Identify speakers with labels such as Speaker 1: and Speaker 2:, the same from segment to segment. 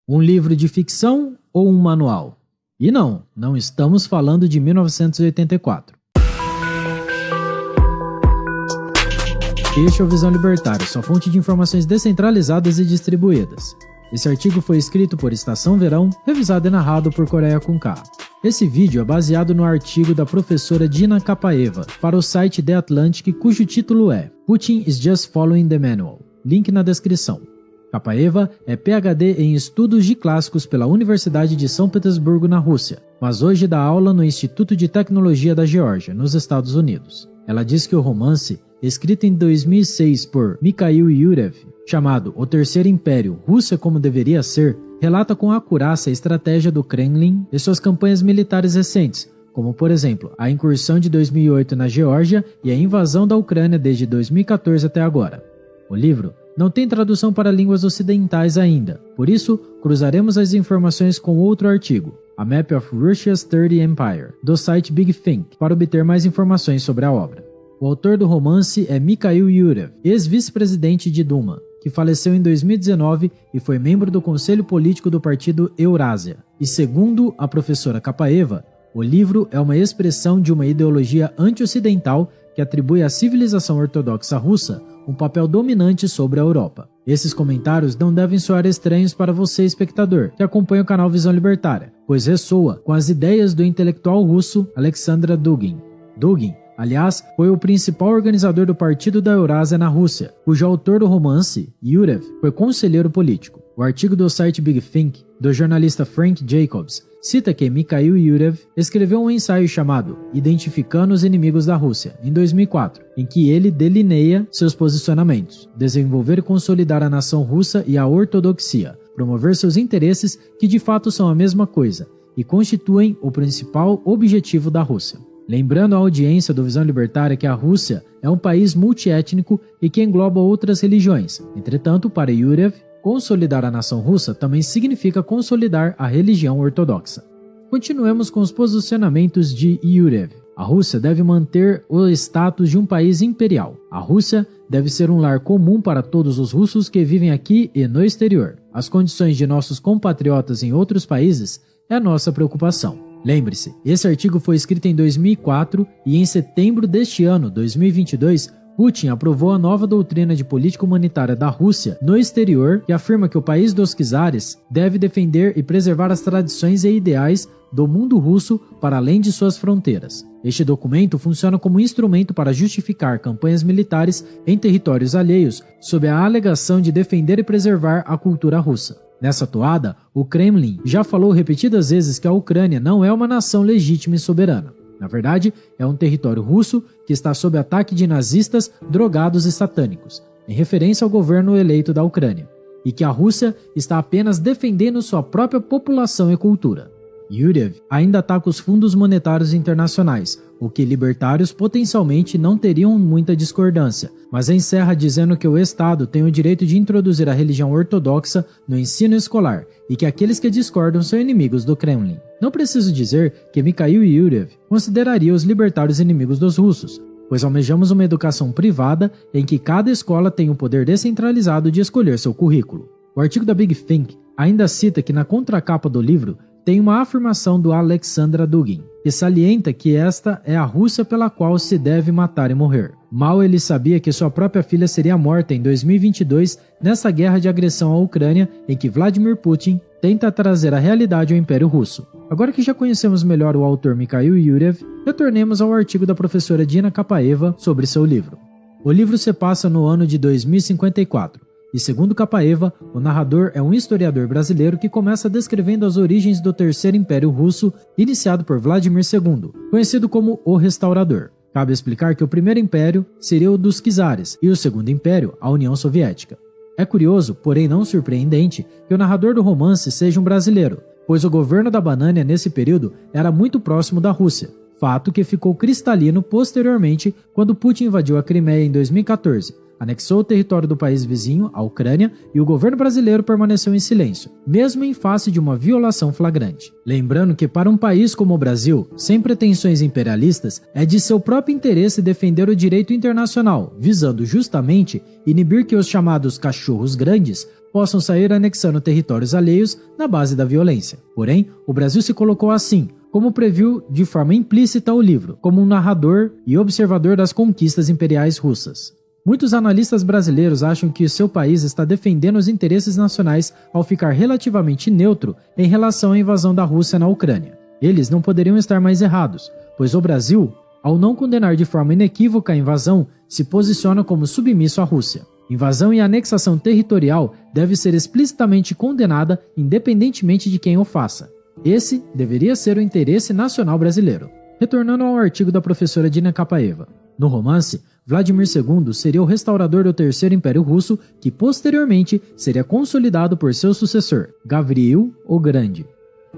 Speaker 1: Um livro de ficção ou um manual? E não estamos falando de 1984. Este é o Visão Libertária, sua fonte de informações descentralizadas e distribuídas. Esse artigo foi escrito por Estação Verão, revisado e narrado por Coreia com K. Esse vídeo é baseado no artigo da professora Dina Kapaeva para o site The Atlantic, cujo título é Putin is just following the manual. Link na descrição. Kapaeva é PhD em Estudos de Clássicos pela Universidade de São Petersburgo, na Rússia, mas hoje dá aula no Instituto de Tecnologia da Geórgia, nos Estados Unidos. Ela diz que o romance, escrito em 2006 por Mikhail Yurev, chamado O Terceiro Império, Rússia como Deveria Ser, relata com acurácia a estratégia do Kremlin e suas campanhas militares recentes, como, por exemplo, a incursão de 2008 na Geórgia e a invasão da Ucrânia desde 2014 até agora. O livro não tem tradução para línguas ocidentais ainda, por isso cruzaremos as informações com outro artigo, A Map of Russia's Third Empire, do site Big Think, para obter mais informações sobre a obra. O autor do romance é Mikhail Yurev, ex-vice-presidente de Duma, que faleceu em 2019 e foi membro do Conselho Político do Partido Eurásia. E segundo a professora Kapaeva, o livro é uma expressão de uma ideologia anti-ocidental que atribui à civilização ortodoxa russa um papel dominante sobre a Europa. Esses comentários não devem soar estranhos para você, espectador, que acompanha o canal Visão Libertária, pois ressoa com as ideias do intelectual russo Alexander Dugin. Dugin, aliás, foi o principal organizador do Partido da Eurásia na Rússia, cujo autor do romance, Yurev, foi conselheiro político. O artigo do site Big Think, do jornalista Frank Jacobs, cita que Mikhail Yurev escreveu um ensaio chamado Identificando os Inimigos da Rússia, em 2004, em que ele delineia seus posicionamentos, desenvolver e consolidar a nação russa e a ortodoxia, promover seus interesses, que de fato são a mesma coisa, e constituem o principal objetivo da Rússia. Lembrando à audiência do Visão Libertária que a Rússia é um país multiétnico e que engloba outras religiões. Entretanto, para Yurev, consolidar a nação russa também significa consolidar a religião ortodoxa. Continuemos com os posicionamentos de Yurev. A Rússia deve manter o status de um país imperial. A Rússia deve ser um lar comum para todos os russos que vivem aqui e no exterior. As condições de nossos compatriotas em outros países é nossa preocupação. Lembre-se, esse artigo foi escrito em 2004 e em setembro deste ano, 2022, Putin aprovou a nova doutrina de política humanitária da Rússia no exterior, que afirma que o país dos czares deve defender e preservar as tradições e ideais do mundo russo para além de suas fronteiras. Este documento funciona como instrumento para justificar campanhas militares em territórios alheios, sob a alegação de defender e preservar a cultura russa. Nessa toada, o Kremlin já falou repetidas vezes que a Ucrânia não é uma nação legítima e soberana. Na verdade, é um território russo que está sob ataque de nazistas, drogados e satânicos, em referência ao governo eleito da Ucrânia, e que a Rússia está apenas defendendo sua própria população e cultura. Yurev ainda ataca os fundos monetários internacionais, o que libertários potencialmente não teriam muita discordância, mas encerra dizendo que o Estado tem o direito de introduzir a religião ortodoxa no ensino escolar e que aqueles que discordam são inimigos do Kremlin. Não preciso dizer que Mikhail Yurev consideraria os libertários inimigos dos russos, pois almejamos uma educação privada em que cada escola tem o poder descentralizado de escolher seu currículo. O artigo da Big Think ainda cita que na contracapa do livro tem uma afirmação do Alexander Dugin, que salienta que esta é a Rússia pela qual se deve matar e morrer. Mal ele sabia que sua própria filha seria morta em 2022 nessa guerra de agressão à Ucrânia em que Vladimir Putin tenta trazer a realidade ao Império Russo. Agora que já conhecemos melhor o autor Mikhail Yurev, retornemos ao artigo da professora Dina Kapaeva sobre seu livro. O livro se passa no ano de 2054. E segundo Kapaeva, o narrador é um historiador brasileiro que começa descrevendo as origens do Terceiro Império Russo, iniciado por Vladimir II, conhecido como o Restaurador. Cabe explicar que o primeiro império seria o dos czares e o segundo império, a União Soviética. É curioso, porém não surpreendente, que o narrador do romance seja um brasileiro, pois o governo da Banânia nesse período era muito próximo da Rússia, fato que ficou cristalino posteriormente quando Putin invadiu a Crimeia em 2014, anexou o território do país vizinho, a Ucrânia, e o governo brasileiro permaneceu em silêncio, mesmo em face de uma violação flagrante. Lembrando que para um país como o Brasil, sem pretensões imperialistas, é de seu próprio interesse defender o direito internacional, visando justamente inibir que os chamados cachorros grandes possam sair anexando territórios alheios na base da violência. Porém, o Brasil se colocou assim, como previu de forma implícita o livro, como um narrador e observador das conquistas imperiais russas. Muitos analistas brasileiros acham que o seu país está defendendo os interesses nacionais ao ficar relativamente neutro em relação à invasão da Rússia na Ucrânia. Eles não poderiam estar mais errados, pois o Brasil, ao não condenar de forma inequívoca a invasão, se posiciona como submisso à Rússia. Invasão e anexação territorial deve ser explicitamente condenada independentemente de quem o faça. Esse deveria ser o interesse nacional brasileiro. Retornando ao artigo da professora Dina Kapaeva. No romance, Vladimir II seria o restaurador do Terceiro Império Russo, que posteriormente seria consolidado por seu sucessor, Gavril o Grande.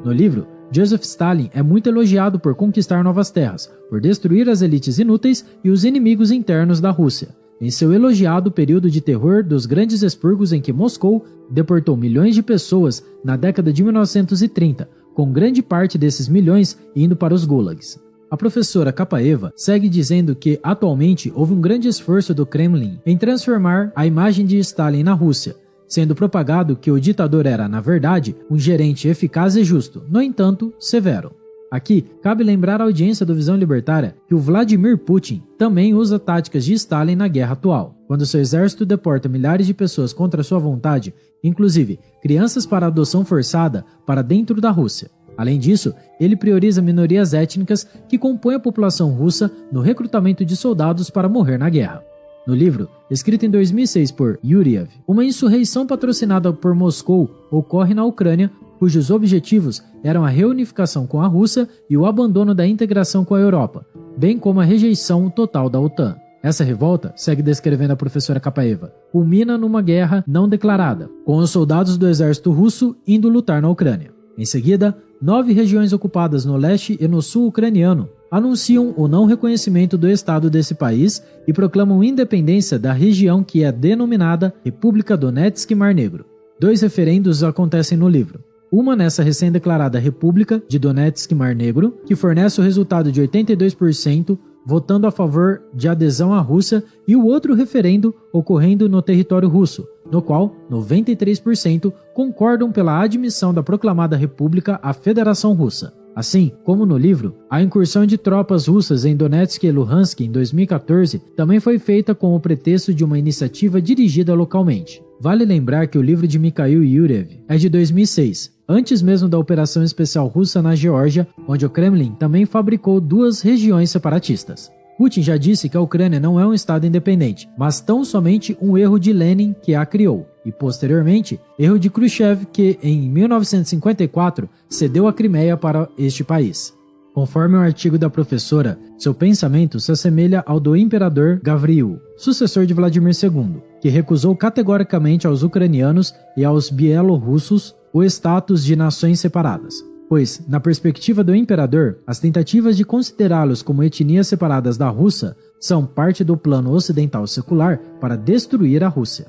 Speaker 1: No livro, Joseph Stalin é muito elogiado por conquistar novas terras, por destruir as elites inúteis e os inimigos internos da Rússia. Em seu elogiado período de terror dos grandes expurgos em que Moscou deportou milhões de pessoas na década de 1930, com grande parte desses milhões indo para os gulags. A professora Kapaeva segue dizendo que, atualmente, houve um grande esforço do Kremlin em transformar a imagem de Stalin na Rússia, sendo propagado que o ditador era, na verdade, um gerente eficaz e justo, no entanto, severo. Aqui, cabe lembrar à audiência do Visão Libertária que o Vladimir Putin também usa táticas de Stalin na guerra atual, quando seu exército deporta milhares de pessoas contra sua vontade, inclusive crianças para adoção forçada, para dentro da Rússia. Além disso, ele prioriza minorias étnicas que compõem a população russa no recrutamento de soldados para morrer na guerra. No livro, escrito em 2006 por Yuriev, uma insurreição patrocinada por Moscou ocorre na Ucrânia, cujos objetivos eram a reunificação com a Rússia e o abandono da integração com a Europa, bem como a rejeição total da OTAN. Essa revolta, segue descrevendo a professora Kapaeva, culmina numa guerra não declarada, com os soldados do exército russo indo lutar na Ucrânia. Em seguida, 9 regiões ocupadas no leste e no sul ucraniano anunciam o não reconhecimento do Estado desse país e proclamam independência da região que é denominada República Donetsk e Mar Negro. 2 referendos acontecem no livro. Uma nessa recém-declarada República de Donetsk e Mar Negro, que fornece o resultado de 82%, votando a favor de adesão à Rússia, e o outro referendo ocorrendo no território russo, no qual 93% concordam pela admissão da proclamada República à Federação Russa. Assim como no livro, a incursão de tropas russas em Donetsk e Luhansk em 2014 também foi feita com o pretexto de uma iniciativa dirigida localmente. Vale lembrar que o livro de Mikhail Yuriev é de 2006, antes mesmo da operação especial russa na Geórgia, onde o Kremlin também fabricou 2 regiões separatistas. Putin já disse que a Ucrânia não é um estado independente, mas tão somente um erro de Lenin que a criou, e posteriormente, erro de Khrushchev que, em 1954, cedeu a Crimeia para este país. Conforme o artigo da professora, seu pensamento se assemelha ao do imperador Gavril, sucessor de Vladimir II, que recusou categoricamente aos ucranianos e aos bielorrussos o status de nações separadas. Pois, na perspectiva do imperador, as tentativas de considerá-los como etnias separadas da Rússia são parte do plano ocidental secular para destruir a Rússia.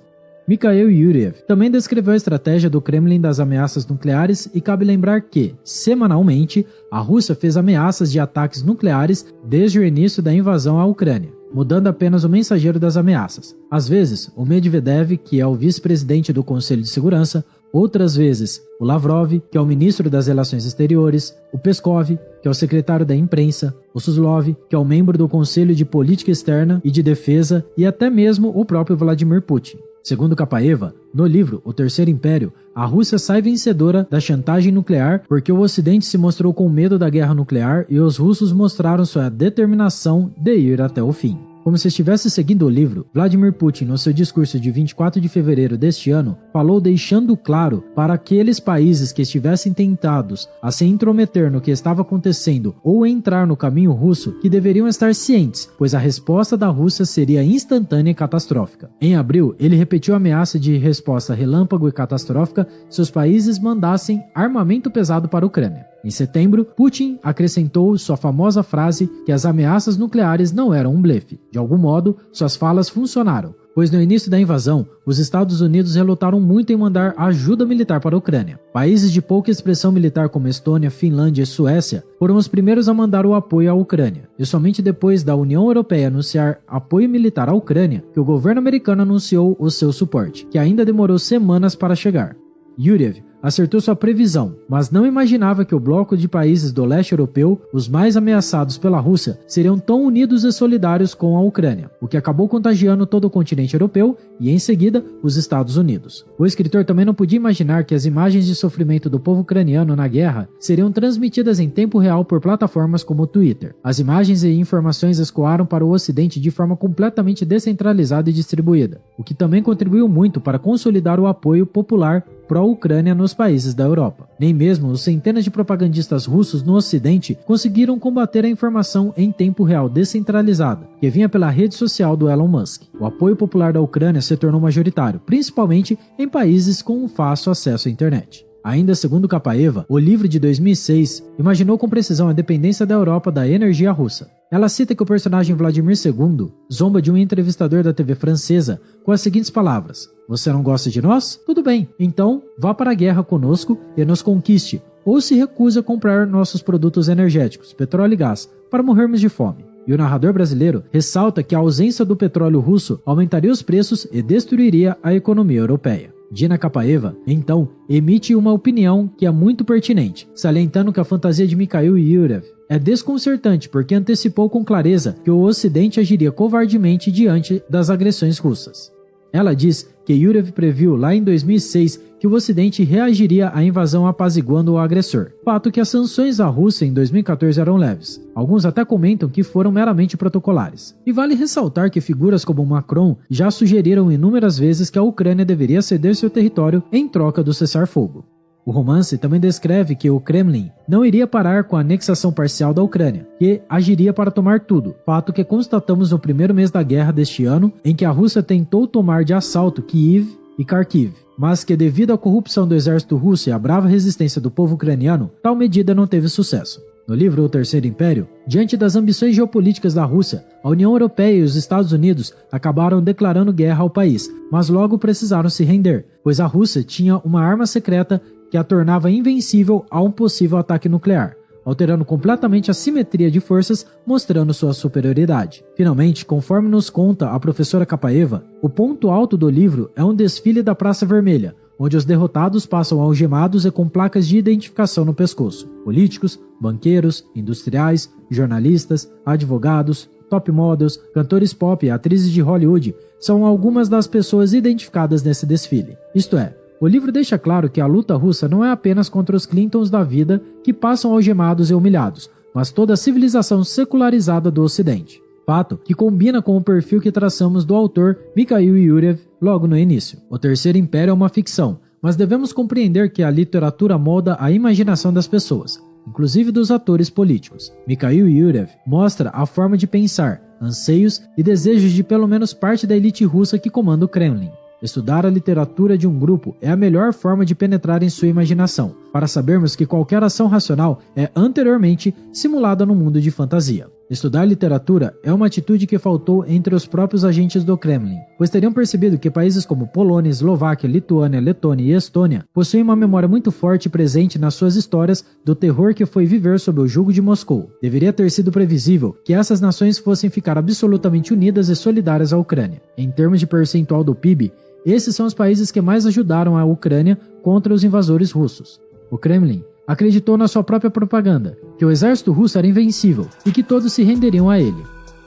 Speaker 1: Mikhail Yuriev também descreveu a estratégia do Kremlin das ameaças nucleares e cabe lembrar que, semanalmente, a Rússia fez ameaças de ataques nucleares desde o início da invasão à Ucrânia, mudando apenas o mensageiro das ameaças. Às vezes, o Medvedev, que é o vice-presidente do Conselho de Segurança, outras vezes, o Lavrov, que é o ministro das Relações Exteriores, o Peskov, que é o secretário da imprensa, o Suslov, que é o membro do Conselho de Política Externa e de Defesa, e até mesmo o próprio Vladimir Putin. Segundo Kapaeva, no livro O Terceiro Império, a Rússia sai vencedora da chantagem nuclear porque o Ocidente se mostrou com medo da guerra nuclear e os russos mostraram sua determinação de ir até o fim. Como se estivesse seguindo o livro, Vladimir Putin, no seu discurso de 24 de fevereiro deste ano, falou deixando claro para aqueles países que estivessem tentados a se intrometer no que estava acontecendo ou entrar no caminho russo que deveriam estar cientes, pois a resposta da Rússia seria instantânea e catastrófica. Em abril, ele repetiu a ameaça de resposta relâmpago e catastrófica se os países mandassem armamento pesado para a Ucrânia. Em setembro, Putin acrescentou sua famosa frase que as ameaças nucleares não eram um blefe. De algum modo, suas falas funcionaram, pois no início da invasão, os Estados Unidos relutaram muito em mandar ajuda militar para a Ucrânia. Países de pouca expressão militar como Estônia, Finlândia e Suécia foram os primeiros a mandar o apoio à Ucrânia, e somente depois da União Europeia anunciar apoio militar à Ucrânia que o governo americano anunciou o seu suporte, que ainda demorou semanas para chegar. Yuriev acertou sua previsão, mas não imaginava que o bloco de países do leste europeu, os mais ameaçados pela Rússia, seriam tão unidos e solidários com a Ucrânia, o que acabou contagiando todo o continente europeu e, em seguida, os Estados Unidos. O escritor também não podia imaginar que as imagens de sofrimento do povo ucraniano na guerra seriam transmitidas em tempo real por plataformas como o Twitter. As imagens e informações escoaram para o Ocidente de forma completamente descentralizada e distribuída, o que também contribuiu muito para consolidar o apoio popular pró-Ucrânia nos países da Europa. Nem mesmo os centenas de propagandistas russos no Ocidente conseguiram combater a informação em tempo real descentralizada, que vinha pela rede social do Elon Musk. O apoio popular da Ucrânia se tornou majoritário, principalmente em países com um fácil acesso à internet. Ainda segundo Kapaeva, o livro de 2006 imaginou com precisão a dependência da Europa da energia russa. Ela cita que o personagem Vladimir II zomba de um entrevistador da TV francesa com as seguintes palavras: "Você não gosta de nós? Tudo bem, então vá para a guerra conosco e nos conquiste, ou se recusa a comprar nossos produtos energéticos, petróleo e gás, para morrermos de fome." E o narrador brasileiro ressalta que a ausência do petróleo russo aumentaria os preços e destruiria a economia europeia. Dina Kapaeva, então, emite uma opinião que é muito pertinente, salientando que a fantasia de Mikhail Yuriev é desconcertante porque antecipou com clareza que o Ocidente agiria covardemente diante das agressões russas. Ela diz que Yuriev previu lá em 2006 que o Ocidente reagiria à invasão apaziguando o agressor, fato que as sanções à Rússia em 2014 eram leves. Alguns até comentam que foram meramente protocolares. E vale ressaltar que figuras como Macron já sugeriram inúmeras vezes que a Ucrânia deveria ceder seu território em troca do cessar-fogo. O romance também descreve que o Kremlin não iria parar com a anexação parcial da Ucrânia, que agiria para tomar tudo, fato que constatamos no primeiro mês da guerra deste ano, em que a Rússia tentou tomar de assalto Kiev e Kharkiv, mas que devido à corrupção do exército russo e à brava resistência do povo ucraniano, tal medida não teve sucesso. No livro O Terceiro Império, diante das ambições geopolíticas da Rússia, a União Europeia e os Estados Unidos acabaram declarando guerra ao país, mas logo precisaram se render, pois a Rússia tinha uma arma secreta que a tornava invencível a um possível ataque nuclear, alterando completamente a simetria de forças, mostrando sua superioridade. Finalmente, conforme nos conta a professora Kapaeva, o ponto alto do livro é um desfile da Praça Vermelha, onde os derrotados passam algemados e com placas de identificação no pescoço. Políticos, banqueiros, industriais, jornalistas, advogados, top models, cantores pop e atrizes de Hollywood são algumas das pessoas identificadas nesse desfile. Isto é, o livro deixa claro que a luta russa não é apenas contra os Clintons da vida que passam algemados e humilhados, mas toda a civilização secularizada do Ocidente. Fato que combina com o perfil que traçamos do autor Mikhail Yuriev logo no início. O Terceiro Império é uma ficção, mas devemos compreender que a literatura molda a imaginação das pessoas, inclusive dos atores políticos. Mikhail Yuriev mostra a forma de pensar, anseios e desejos de pelo menos parte da elite russa que comanda o Kremlin. Estudar a literatura de um grupo é a melhor forma de penetrar em sua imaginação, para sabermos que qualquer ação racional é anteriormente simulada no mundo de fantasia. Estudar literatura é uma atitude que faltou entre os próprios agentes do Kremlin, pois teriam percebido que países como Polônia, Eslováquia, Lituânia, Letônia e Estônia possuem uma memória muito forte e presente nas suas histórias do terror que foi viver sob o jugo de Moscou. Deveria ter sido previsível que essas nações fossem ficar absolutamente unidas e solidárias à Ucrânia. Em termos de percentual do PIB, esses são os países que mais ajudaram a Ucrânia contra os invasores russos. O Kremlin acreditou na sua própria propaganda, que o exército russo era invencível e que todos se renderiam a ele.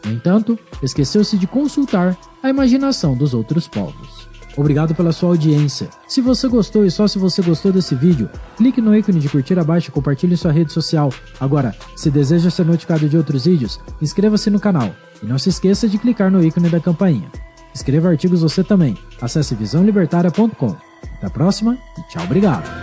Speaker 1: No entanto, esqueceu-se de consultar a imaginação dos outros povos. Obrigado pela sua audiência. Se você gostou e só se você gostou desse vídeo, clique no ícone de curtir abaixo e compartilhe em sua rede social. Agora, se deseja ser notificado de outros vídeos, inscreva-se no canal e não se esqueça de clicar no ícone da campainha. Escreva artigos você também. Acesse visãolibertaria.com. Até a próxima e tchau, obrigado.